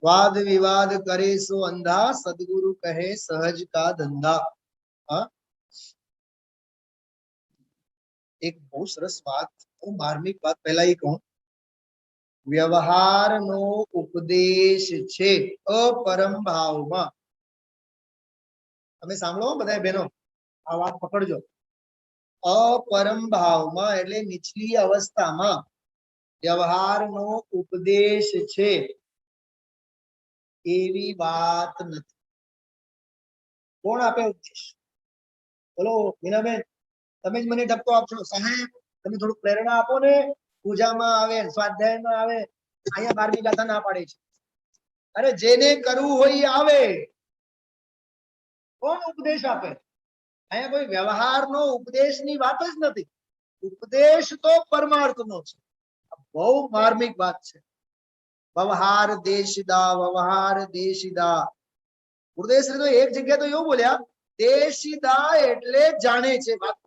વાદ વિવાદ કરે સો અંધા, સદગુરુ કહે સહજ કા ધંધા. હા, એક બહુ સરસ વાત, બહુ માર્મિક વાત પહેલા એ કહું. વ્યવહારનો ઉપદેશ છે અપરમ ભાવમાં. તમે સાંભળો બધા બહેનો, આ વાત પકડજો. અપરમ ભાવમાં એટલે નીચલી અવસ્થામાં વ્યવહારનો ઉપદેશ છે એવી વાત નથી. કોણ આપે ઉપદેશ? બોલો મીનાબેન, તમે જ મને ઠપકો આપશો. સાહેબ તમે થોડું પ્રેરણા આપો ને, પૂજામાં આવે, સ્વાધ્યાયમાં આવે. અહીંયા 12મી ગાથા ના પાડે છે. અરે જેને કરવું હોય એ આવે. કોણ ઉપદેશ આપે? અહીંયા કોઈ વ્યવહારનો ઉપદેશની વાત જ નથી. ઉપદેશ તો પરમાર્થનો છે. બહુ માર્મિક વાત છે. વ્યવહાર દેશિદા, વ્યવહાર દેશિદા. ગુરુદેવશ્રી તો એક જગ્યાએ તો એવું બોલ્યા, દેશિદા એટલે જાણે છે. વાત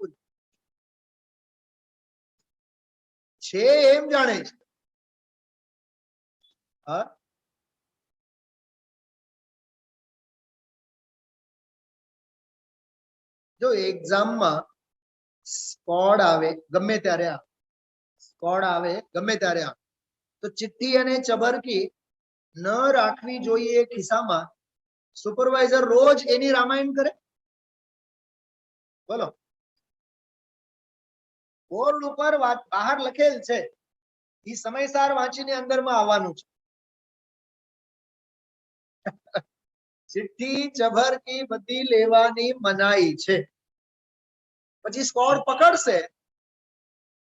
છે એમ જાણે છે. હા, જો એક્ઝામમાં સ્કોડ આવે ગમે ત્યારે, સ્કોડ આવે ગમે ત્યારે, તો ચિઠ્ઠી અને ચબરકી ન રાખવી જોઈએ ખિસ્સામાં. સુપરવાઇઝર રોજ એની રામાયણ કરે? બોલો. બોર્ડ ઉપર બહાર લખેલ છે, એ સમયસર વાંચીને અંદરમાં આવવાનું છે. ચિઠ્ઠી ચબરકી બધી લેવાની મનાઈ છે. પછી સ્કોડ પકડશે,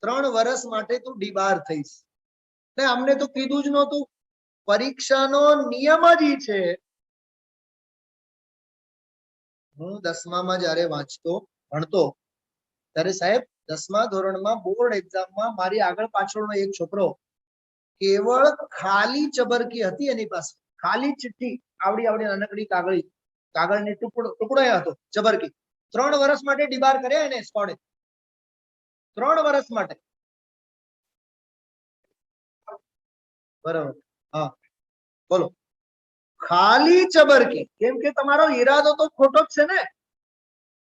3 વર્ષ માટે તું ડીબાર થઈશ. ને અમને તો કીધું જ નહોતું. પરીક્ષાનો નિયમ જ ઈ છે. હું 10મામાં જયારે ભણતો ત્યારે સાહેબ 10મા ધોરણમાં બોર્ડ એક્ઝામમાં મારી આગળ પાછળનો એક છોકરો કેવળ ખાલી ચબરકી હતી એની પાસે, ખાલી ચિઠ્ઠી આવડી આવડી નાનકડી કાગળની ટુકડો હતો, ચબરકી. 3 વર્ષ માટે ડીબાર કર્યા એને સ્કોડે. 3 વર્ષ માટે. બરાબર. હા બોલો. ખાલી ચબરકી. કેમ કે તમારો ઈરાદો તો ખોટો જ છે ને.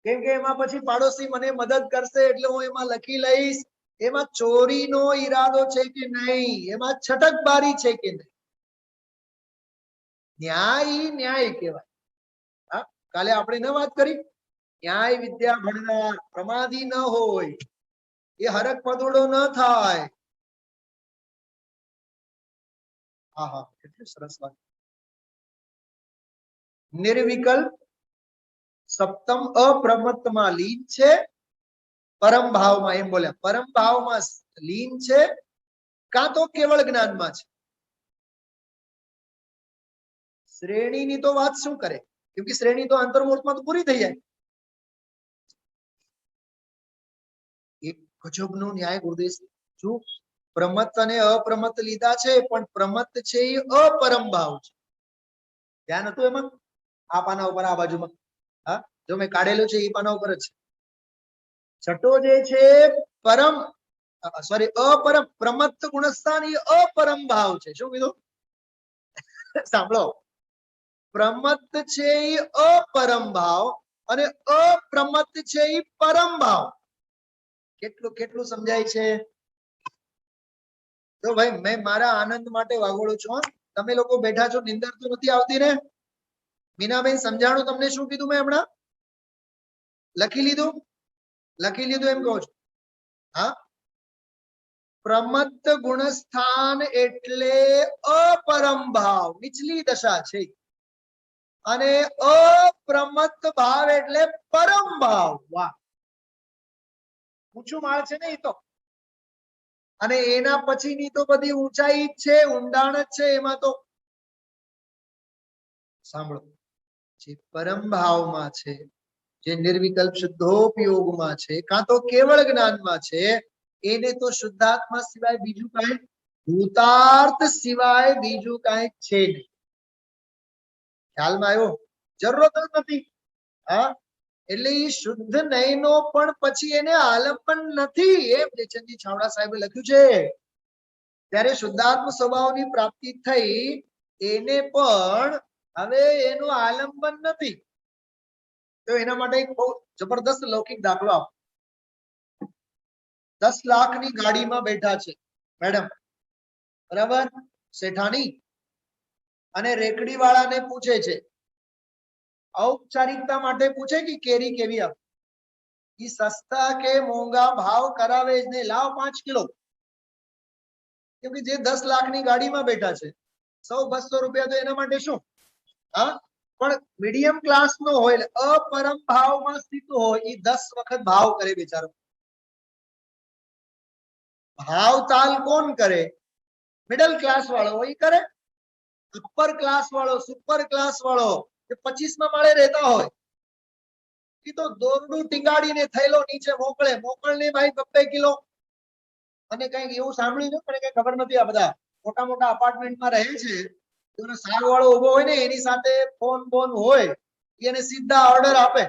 કેમ કે એમાં પછી પાડોશી મને મદદ કરશે એટલે હું એમાં લખી લઈશ. એમાં ચોરીનો ઈરાદો છે કે નહીં, એમાં છટકબારી છે કે નહીં. ન્યાય ન્યાય કહેવાય. કાલે આપણે ન વાત કરી, ન્યાય વિદ્યા ભણનાર પ્રમાદી ન હોય, એ હરક પદોડો ન થાય. હા હા, કેટલી સરસ વાત. નિર્વિકલ્પ સપ્તમ અપ્રમત્તમાં લીન છે, પરમ ભાવમાં, એમ બોલ્યા, પરમ ભાવમાં લીન છે, કાં તો કેવળ જ્ઞાનમાં છે. શ્રેણીની તો વાત શું કરે, કેમ કે શ્રેણી તો અંતર્મુહૂર્તમાં તો પૂરી થઈ જાય. એક ગજબનો ન્યાય ગુરુદેવ. શું પ્રમત્ત અને અપ્રમત્ત લીધા છે, પણ પ્રમત્ત છે એ અપરમ ભાવ છે. ધ્યાન હતું એમાં? આ પાના ઉપર, આ બાજુમાં, હા, જો મેં કાઢેલું છે એ પાના ઉપર જ છે. છઠ્ઠો જે છે પરમ, સોરી, અપરમ. પ્રમત્ત ગુણસ્થાન એ અપરમ ભાવ છે. શું કીધું? સાંભળો, પ્રમત્ત છે એ અપરમ ભાવ અને અપ્રમત્ત છે એ પરમ ભાવ. કેટલું કેટલું સમજાય છે? તો ભાઈ, મેં મારા આનંદ માટે વાગોળું છું. તમે લોકો બેઠા છો, નિંદર તો નથી આવતી ને? મીનાબેન, સમજાણું તમને? શું કીધું મેં હમણાં? લખી લીધું? લખી લીધું એમ કહું છું. હા, પ્રમત્ત ગુણસ્થાન એટલે અપરમ ભાવ, નીચલી દશા છે, અને અપ્રમત્ત ભાવ એટલે પરમ ભાવ. વાહ, ઊંચું માળ છે ને એ તો. અને એના પછીની તો બધી ઊંચાઈ જ છે, ઊંડાણ જ છે એમાં તો. સાંભળો, જે પરમ ભાવમાં છે, જે નિર્વિકલ્પ શુદ્ધોપયોગમાં છે, કાં તો કેવળ જ્ઞાનમાં છે, એને તો શુદ્ધાત્મા સિવાય બીજું કાંઈ, ભૂતાર્થ સિવાય બીજું કાંઈ છે નહીં. ખ્યાલમાં આવ્યો? જરૂરત જ નથી. હા, એટલે એ શુદ્ધ નયનો પણ પછી એને આલંબન નથી. એમ લેચનજી છાવડા સાહેબે લખ્યું છે. ત્યારે શુદ્ધાત્મ સ્વભાવની પ્રાપ્તિ થઈ, એને પણ હવે એનું આલંબન નથી. તો એના માટે એક બહુ જબરદસ્ત લૌકિક દાખલો આપો. 10 લાખની ગાડીમાં બેઠા છે મેડમ, બરાબર? શેઠાણી અને રેકડી વાળાને પૂછે છે, ઔપચારિકતા માટે પૂછે કે કેરી કેવી આપ, ઈ સસ્તા કે મોંઘા ભાવ કરાવે જ ને, લાવ 5 કિલો. કેમ કે જે 10 લાખની ગાડીમાં બેઠા છે, 100-200 રૂપિયા તો એના માટે શું? હા, પણ મીડિયમ ક્લાસ નો હોય, અપરમ ભાવમાં સ્થિત હોય, એ 10 વખત ભાવ કરે બિચારો. ભાવ તાલ કોણ કરે? મિડલ ક્લાસ વાળો હોય કરે. અપર ક્લાસ વાળો, સુપર ક્લાસ વાળો, જે 25મા માળે રહેતા હોય, એ તો દોરડું ટીંગાડીને થેલો નીચે મોકલે. મોકલને ભાઈ 2 કિલો. અને કઈક એવું સાંભળ્યું છે, પણ કઈ ખબર નથી. આ બધા મોટા મોટા અપાર્ટમેન્ટમાં રહે છે, એનો સાગ વાળો ઉભો હોય ને, એની સાથે ફોન હોય, એને સીધા ઓર્ડર આપે.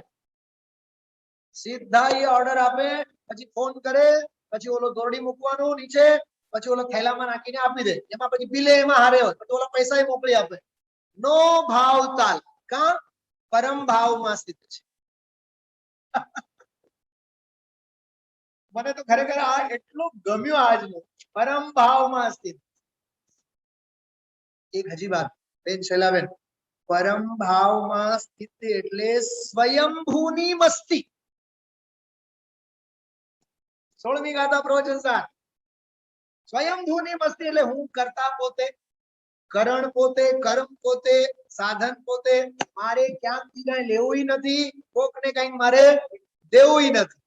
સીધા એ ઓર્ડર આપે, પછી ફોન કરે, પછી ઓલો દોરડી મૂકવાનું નીચે, પછી ઓલો થેલામાં નાખીને આપી દે. એમાં પછી બિલે એમાં હારે હોય, પછી ઓલા પૈસા મોકલી આપે. નો ભાવ તાલ, કા પરમ ભાવમાં સ્થિત છે. મને તો ખરેખર આ એટલું ગમ્યું આજનું, પરમ ભાવમાં સ્થિત. એક હજી વાત બેન શૈલાબેન, પરમ ભાવમાં સ્થિત એટલે સ્વયંભૂની મસ્તી. 16મી ગાથા પ્રવચન સાર. સ્વયંભૂની મસ્તી એટલે હું કરતા પોતે, કરણ પોતે, કર્મ પોતે, સાધન પોતે. મારે ક્યાંકથી કઈ લેવું નથી, કોકને કઈ મારે દેવું નથી.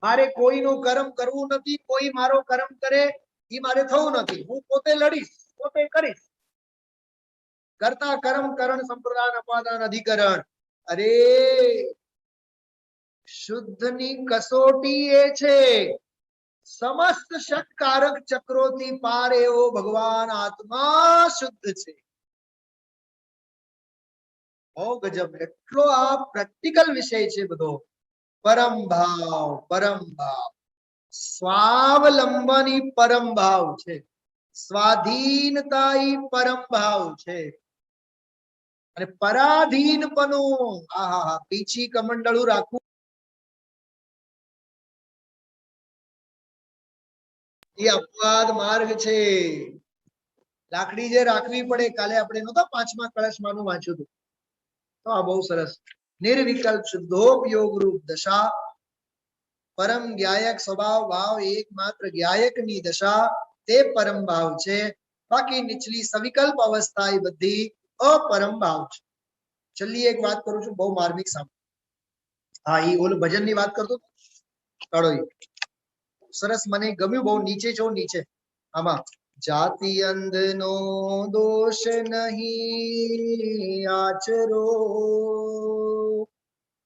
મારે કોઈનું કર્મ કરવું નથી, કોઈ મારો કર્મ કરે એ મારે થવું નથી. હું પોતે લડીશ, પોતે કરીશ. કરતા કર્મ કરણ સંપ્રદાન અપાદાન અધિકરણ. અરે શુદ્ધની કસોટી એ છે, સમસ્ત ષટકારક ચક્રોથી પાર એવો ભગવાન આત્મા શુદ્ધ છે. ઓ ગજબ, એટલો આ પ્રેક્ટિકલ વિષય છે બધો. પરમ ભાવ, પરમ ભાવ, સ્વાવલંબની પરમ ભાવ છે, સ્વાધીનતા ઈ પરમ ભાવ છે, અને પરાધીનપણું, આહા, પીછી કમંડળું રાખવું, એ અપવાદ માર્ગ છે. લાકડી જે રાખવી પડે, કાલે આપણે નહોતા 5મા કળશમાંનું વાંચ્યું હતું, તો આ બહુ સરસ. निर्विकल्प शुद्धोपयोग रूप दशा, परम ज्ञायक स्वभाव भाव एकमात्र ज्ञायक नी दशा ते परम भाव छे, बाकी निचली सविकल्प अवस्था ए बधी अपरम भाव छे। छेल्ली एक बात करूं छुं, बहु मार्मिक सांभळो। हाँ, ई ओल भजन नी बात करतो काढो, सरस मने गम्યું, बहु नीचे जो नीचे आमा, जाति अंध नो दोष नहीं आचरो,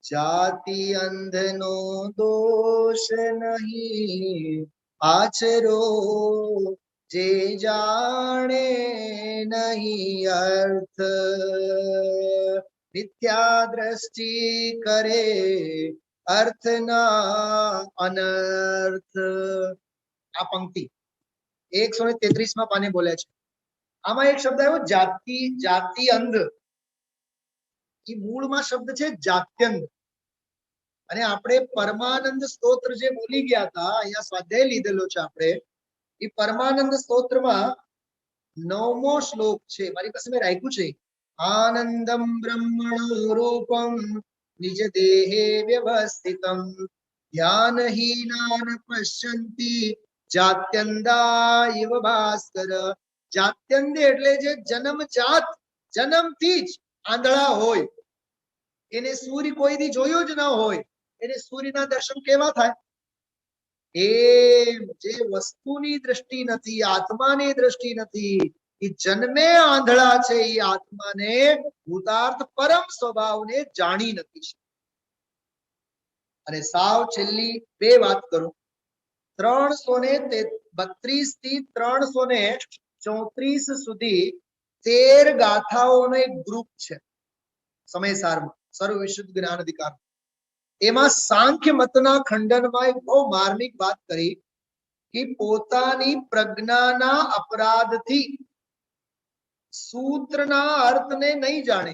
जाति अंध नो दोष नहीं आचरो, जे जाने नहीं अर्थ मिथ्या दृष्टि करे अर्थ ना अनर्थ। आ पंक्ति 133 માં પાને બોલ્યા છે। આમાં એક શબ્દ આવ્યો જાતિ, જાતિ અંધ। એ મૂળમાં શબ્દ છે જાત્યંધ। અને આપણે પરમાનંદ સ્તોત્ર જે બોલી ગયા હતા, અહીંયા સ્વાધ્યાય લીધેલો છે આપણે, એ પરમાનંદ સ્તોત્રમાં 9મો શ્લોક છે, મારી પાસે મેં રાખ્યું છે, આનંદમ બ્રહ્મણો રૂપમ નિજ દેહે વ્યવસ્થિતમ ધ્યાનહીનાન પશ્યંતિ જાત્યંદા ઇવ ભાસ્કર। જાત્યંદ એટલે જે જન્મજાત, જન્મથી જ આંધળા હોય, એને સૂર્ય કોઈ દી જોયો જ ન હોય, એને સૂર્યના દર્શન કેવા થાય? એમ જે વસ્તુની દ્રષ્ટિ નથી, આત્માની દ્રષ્ટિ નથી, એ જન્મે આંધળા છે, એ આત્માને ભૂતાર્થ પરમ સ્વભાવને જાણી નથી શકતા। અને સાવ છેલ્લી બે વાત કરું, 332 થી 334 સુધી 13 ગાથાઓનો એક ગ્રુપ છે સમયસારમાં, સર્વ વિશુદ્ધ જ્ઞાન અધિકાર। એમાં સાંખ્ય મતના ખંડનમાં એક બહુ માર્મિક વાત કરી કે પોતાની પ્રજ્ઞાના અપરાધથી સૂત્રના અર્થને નહીં જાણે,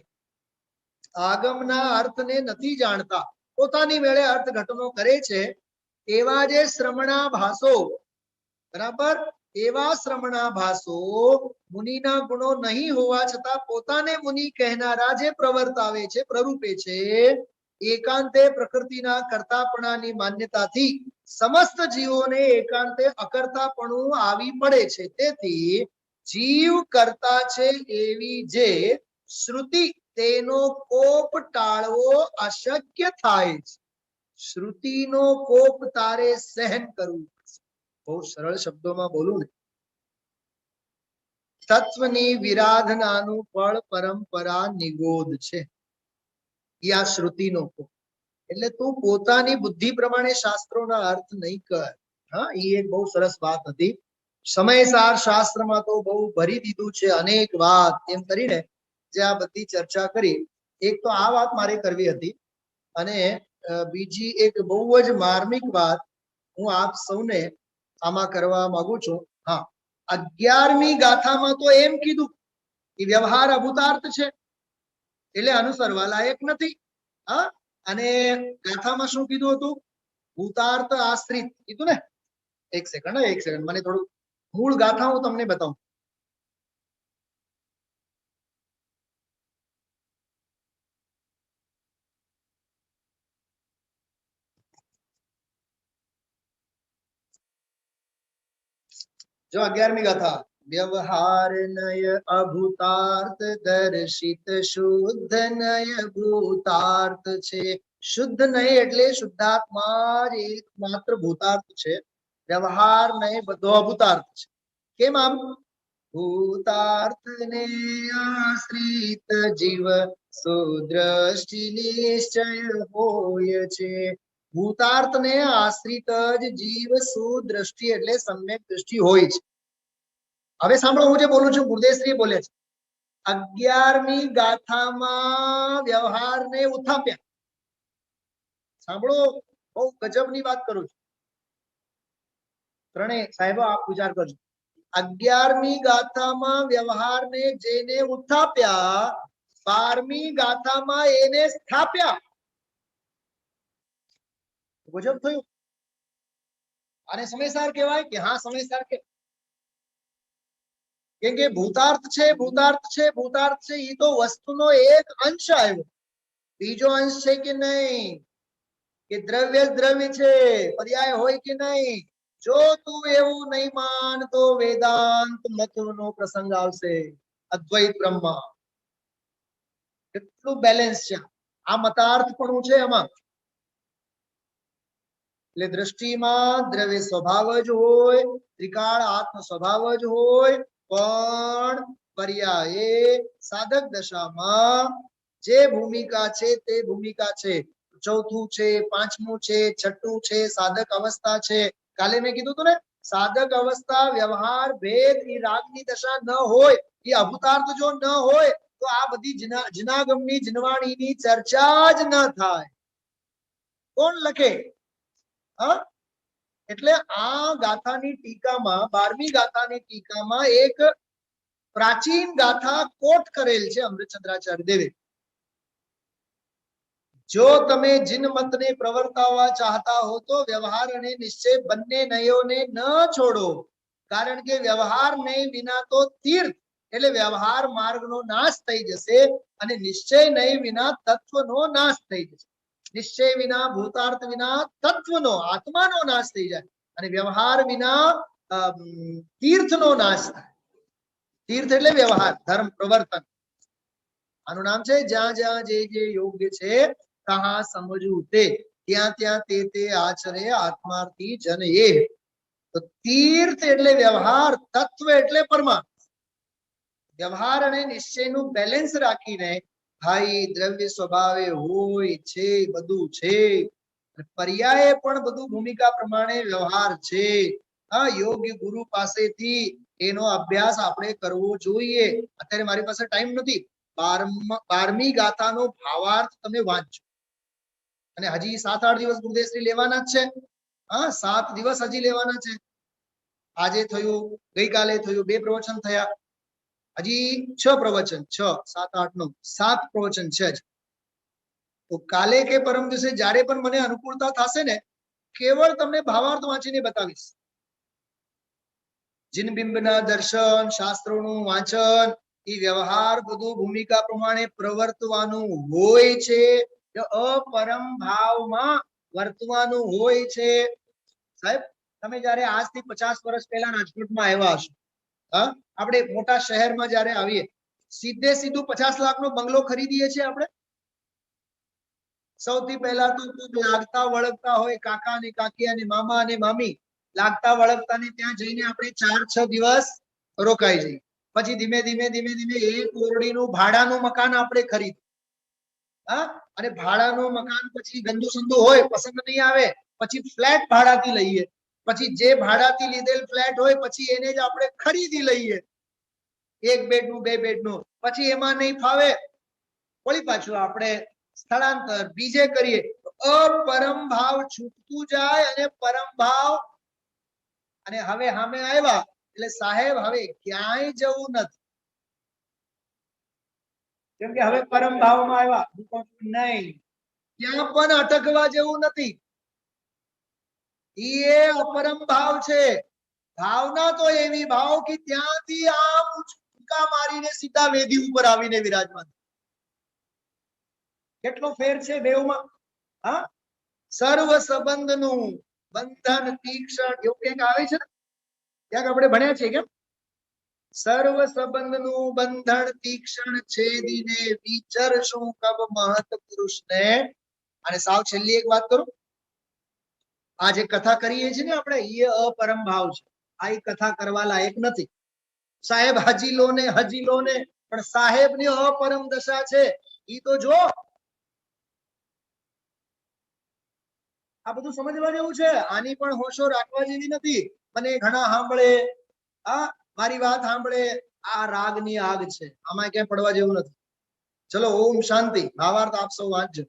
આગમના અર્થને નથી જાણતા, પોતાની વેળે અર્થઘટનો કરે છે, એવા જે શ્રમણાભાસો, બરાબર, એવા શ્રમણાભાસો મુનિના ગુણો નહીં હોવા છતાં પોતાને મુનિ કહેનારા જે પ્રવર્તાવે છે, પ્રરૂપે છે, એકાંતે પ્રકૃતિના કર્તાપણાની માન્યતાથી સમસ્ત જીવોને એકાંતે અકર્તાપણું આવી પડે છે। તેથી જીવ કરતા છે એવી જે શ્રુતિ, તેનો કોપ ટાળવો અશક્ય થાય છે। શ્રુતિનો કોપ તારે સહન કરવું। બહુ સરળ શબ્દોમાં બોલું ને, તત્વની વિરાધનાનું ફળ પરંપરા નિગોદ છે, એ આ શ્રુતિનો કોપ। એટલે તું પોતાની બુદ્ધિ પ્રમાણે શાસ્ત્રોના અર્થ નહીં કર। હા, એ એક બહુ સરસ વાત હતી। સમયસાર શાસ્ત્રમાં તો બહુ ભરી દીધું છે અનેક વાત, એમ કરીને જે આ બધી ચર્ચા કરી, એક તો આ વાત મારે કરવી હતી, અને બીજી એક બહુ જ માર્મિક વાત હું આપ સૌને આમાં કરવા માંગુ છું। હા, 11મી ગાથામાં તો એમ કીધું કે વ્યવહાર અભૂતાર્થ છે, એટલે અનુસરવા લાયક નથી। હા, અને ગાથામાં શું કીધું હતું? ભૂતાર્થ આશ્રિત કીધું ને। એક સેકન્ડ, મને થોડું મૂળ ગાથા હું તમને બતાવું। जो 11મી गाथा, व्यवहार नय अभूतार्थ दर्शित शुद्ध नय भूतार्थ छे। शुद्ध नय એટલે શુદ્ધાત્મા જ એકમાત્ર ભૂતાર્થ છે, વ્યવહાર નય બધો અભૂતાર્થ છે। કેમ આમ? ભૂતાર્થને આશ્રિત જીવ સુદ્રષ્ટિ નિશ્ચય હોય છે। ભૂતાર્થને આશ્રિત જ જીવ સુદ્રષ્ટિ એટલે સમ્યક દ્રષ્ટિ હોય છે। હવે સાંભળો, હું જે બોલું છું ગુરુદેવશ્રી બોલે છે। 11મી ગાથામાં વ્યવહારને ઉથાપ્યા। સાંભળો, બહુ ગજબની વાત કરું છું, ત્રણે સાહેબો આપ વિચાર કરજો। 11મી ગાથામાં વ્યવહારને જેને ઉથાપ્યા, 12મી ગાથામાં એને સ્થાપ્યા। ગજબ થયું। આને સમયસાર કહેવાય કે? હા, સમયસાર કે, કેમ કે ભૂતાર્થ છે, ભૂતાર્થ છે, ભૂતાર્થ છે, એ તો વસ્તુનો એક અંશ આવ્યો, બીજો અંશ છે કે નહીં, કે દ્રવ્ય દ્રવ્ય છે, પર્યાય હોય કે નહીં. જો તું એવું નહીં માન તો વેદાંત મતનો પ્રસંગ આવશે. અદ્વૈત બ્રહ્મ કેટલું બેલેન્સ છે, આ મતાર્થ પણ છે એમાં. એટલે દ્રષ્ટિમાં દ્રવ્ય સ્વભાવ જ હોય, ત્રિકાળ આત્મ સ્વભાવ જ હોય, પણ પર્યાયે સાધક દશામાં જે ભૂમિકા છે તે ભૂમિકા છે. ચોથું છે, પાંચમું છે, છઠ્ઠું છે, સાધક અવસ્થા છે. કાલે મેં કીધું હતું ને, સાધક અવસ્થા વ્યવહાર ભેદ એ રાગની દશા ન હોય, એ અભૂતાર્થ જો ન હોય તો આ બધી જનાગમની જનવાણીની ચર્ચા જ ન થાય. કોણ લખે? એટલે આ ગાથાની ટીકામાં, 12મી ગાથાની ટીકામાં એક પ્રાચીન ગાથા કોટ કરેલ છે અમૃતચંદ્રાચાર્ય દેવે. જો તમે જીન મતને પ્રવર્તાવવા ચાહતા હો તો વ્યવહાર અને નિશ્ચય બંને નયોને ન છોડો, કારણ કે વ્યવહાર નય વિના તો તીર્થ એટલે વ્યવહાર માર્ગનો નાશ થઈ જશે, અને નિશ્ચય નય વિના તત્વનો નાશ થઈ જશે. નિશ્ચય વિના, ભૂતાર્થ વિના તત્વનો, આત્માનો નાશ થઈ જાય, અને વ્યવહાર વિના તીર્થનો નાશ થાય. તીર્થ એટલે વ્યવહાર, ધર્મ, પ્રવર્તન. આનું નામ છે જ્યાં જ્યાં જે જે યોગ્ય છે કહા સમજવું તે, ત્યાં ત્યાં તે તે આચરે આત્માર્થી જન એ. તો તીર્થ એટલે વ્યવહાર, તત્વ એટલે પરમાત્મા. વ્યવહાર અને નિશ્ચયનું બેલેન્સ રાખીને ભાઈ દ્રવ્ય સ્વભાવે હોય છે, બધું છે, પર્યાય પણ બધું ભૂમિકા પ્રમાણે વ્યવહાર છે. યોગ્ય ગુરુ પાસેથી એનો અભ્યાસ આપણે કરવો જોઈએ. અત્યારે મારી પાસે ટાઈમ નથી. 12મી ગાથાનો ભાવાર્થ તમે વાંચજો, અને હજી 7-8 દિવસ ગુરુદેવશ્રી લેવાના જ છે. 7 દિવસ હજી લેવાના છે. આજે થયું, ગઈકાલે થયું, 2 પ્રવચન થયા, હજી 6 પ્રવચન, 6, 7, 8, 9, 7 પ્રવચન છે જ. તો કાલે કે પરમ દિવસે જ્યારે પણ મને અનુકૂળતા થશે ને, કેવળ તમને ભાવાર્થ વાંચીને બતાવીશ. જીનબિંબના દર્શન, શાસ્ત્રોનું વાંચન, એ વ્યવહાર બધું ભૂમિકા પ્રમાણે પ્રવર્તવાનું હોય છે, અપરમ ભાવમાં વર્તવાનું હોય છે. સાહેબ, તમે જયારે આજથી 50 વર્ષ પહેલા રાજકોટમાં આવ્યા હશો, આપણે મોટા શહેરમાં જયારે આવીએ, સીધે સીધું 50 લાખનો બંગલો ખરીદીએ છીએ આપણે. સૌથી પહેલા તો લાગતા વળગતા હોય કાકા અને કાકી અને મામા અને મામી, લાગતા વળગતા ને ત્યાં જઈને આપણે 4-6 દિવસ રોકાઈ જઈએ. પછી ધીમે ધીમે ધીમે ધીમે એક ઓરડીનું ભાડાનું મકાન આપણે ખરીદ, અને ભાડાનું મકાન પછી ગંદુ સંદુ હોય, પસંદ નહીં આવે, પછી ફ્લેટ ભાડાથી લઈએ. પછી જે ભાડાથી લીધેલ ફ્લેટ હોય પછી એને જ આપણે ખરીદી લઈએ, 1 બેડનું 2 બેડનું. પછી એમાં નહીં ફાવે, વળી પાછું આપણે સ્થળાંતર બીજે કરીએ. અપરમ ભાવ છૂટતું જાય, અને પરમ ભાવ, અને હવે સામે આવ્યા એટલે સાહેબ હવે ક્યાંય જવું નથી, કેમ કે હવે પરમ ભાવમાં આવ્યા. નહીં, ક્યાં પણ અટકવા જેવું નથી. એ અપરમ ભાવ છે. ભાવના તો એવી ભાવ કે ત્યાંથી આમ ઉચકા મારીને સીધા વેદી ઉપર આવીને વિરાજમાન. કેટલો ફેર છે બેઉમાં. સર્વ સંબંધનું બંધન તીક્ષ્ણ, એવું કંઈક આવે છે ને, ક્યાંક આપણે ભણ્યા છે કેમ? સર્વ સંબંધનું બંધન તીક્ષ્ણ છેદીને વિચરશું કબ મહત પુરુષને. અને સાવ છેલ્લી એક વાત કરું, આ જે કથા કરીએ છીએ ને આપણે, એ અપરમ ભાવ છે. આ કથા કરવા લાયક નથી. સાહેબ હજી લો ને, હજી લો ને, પણ સાહેબ ની અપરમ દશા છે, ઈ તો જો. આ બધું સમજવા જેવું છે. આની પણ હોશો રાખવા જેવી નથી. મને ઘણા સાંભળે, મારી વાત સાંભળે, આ રાગની આગ છે, આમાં ક્યાંય પડવા જેવું નથી. ચલો, ઓમ શાંતિ. ભાવાર્થ આપ સૌ વાંચજો.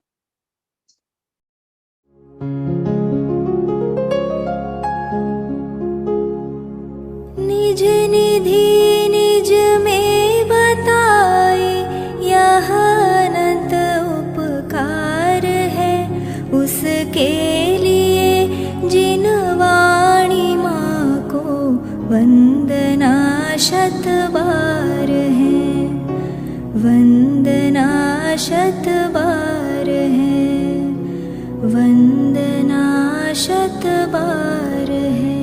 निज निधि निज में बताए, यह अनंत उपकार है उसके लिए जिन वाणी माँ को वंदना शत बार है, वंदना शत बार वंदना शत बार है।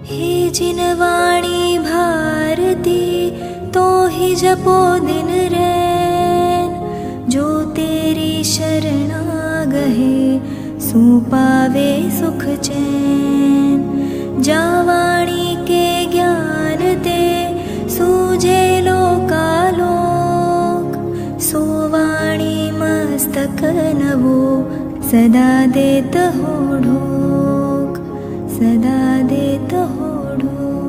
हे जिनवाणी भारती तो ही जपो दिन रैन, जो तेरी शरणा गहे सो पावे सुख चैन। जावाणी के ज्ञान ते सूझे लोकालोक, सोवाणी मस्तक नवो सदा देत हो ढोक, सदा देत हो ढोक।